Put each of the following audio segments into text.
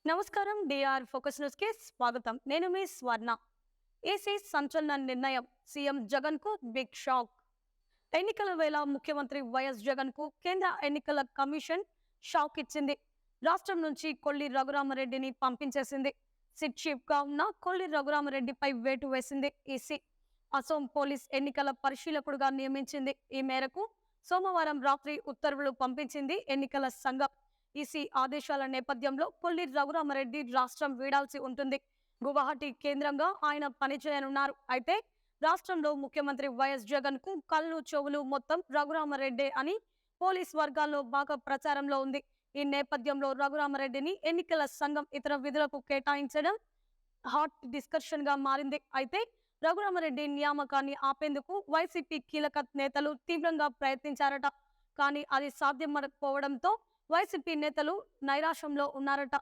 నమస్కారం. DR focus news కి స్వాగతం. నేను మీ స్వర్ణ. ఏసీ సంచలన నిర్ణయం. సీఎం జగన్ కు బిగ్ షాక్. ఎన్నికల వేళ ముఖ్యమంత్రి వైఎస్ జగన్ కు కేంద్ర ఎన్నికల కమిషన్ షాక్ ఇచ్చింది. రాష్ట్రం నుంచి కొల్లి రఘురామరెడ్డిని పంపించేసింది. సిట్ చీఫ్ గా ఉన్న కొల్లి రఘురామరెడ్డిపై వేటు వేసింది ఈసీ. అసోం పోలీస్ ఎన్నికల పరిశీలకుడుగా నియమించింది. ఈ మేరకు సోమవారం రాత్రి ఉత్తర్వులు పంపించింది ఎన్నికల సంఘం. ఈసీ ఆదేశాల నేపథ్యంలో కొల్లి రఘురామరెడ్డి రాష్ట్రం వీడాల్సి ఉంటుంది. గువాహటి కేంద్రంగా ఆయన పనిచేయనున్నారు. అయితే రాష్ట్రంలో ముఖ్యమంత్రి వైఎస్ జగన్ కు కళ్ళు చెవులు మొత్తం రఘురామరెడ్డే అని పోలీస్ వర్గాల్లో బాగా ప్రచారంలో ఉంది. ఈ నేపథ్యంలో రఘురామరెడ్డిని ఎన్నికల సంఘం ఇతర విధులకు కేటాయించడం హాట్ డిస్కషన్ గా మారింది. అయితే రఘురామరెడ్డి నియామకాన్ని ఆపేందుకు వైసీపీ కీలక నేతలు తీవ్రంగా ప్రయత్నించారట. కానీ అది సాధ్యమకపోవడంతో వైసీపీ నేతలు నైరాశ్యంలో ఉన్నారట.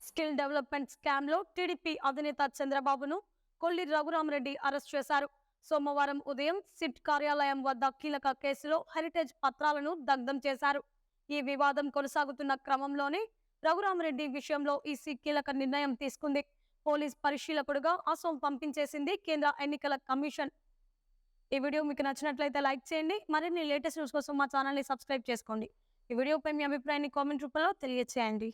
స్కిల్ డెవలప్మెంట్ స్కామ్ లో టీడీపీ అధినేత చంద్రబాబును కొల్లి రఘురామరెడ్డి అరెస్ట్ చేశారు. సోమవారం ఉదయం సిట్ కార్యాలయం వద్ద కీలక కేసులో హెరిటేజ్ పత్రాలను దగ్ధం చేశారు. ఈ వివాదం కొనసాగుతున్న క్రమంలోనే రఘురామరెడ్డి విషయంలో ఈసీ కీలక నిర్ణయం తీసుకుంది. పోలీస్ పరిశీలకుడుగా అసోం పంపించేసింది కేంద్ర ఎన్నికల కమిషన్. ఈ వీడియో మీకు నచ్చినట్లయితే లైక్ చేయండి. మరిన్ని లేటెస్ట్ న్యూస్ కోసం మా ఛానల్ ని సబ్స్క్రైబ్ చేసుకోండి. ఈ వీడియోపై మీ అభిప్రాయాన్ని కామెంట్ రూపంలో తెలియజేయండి.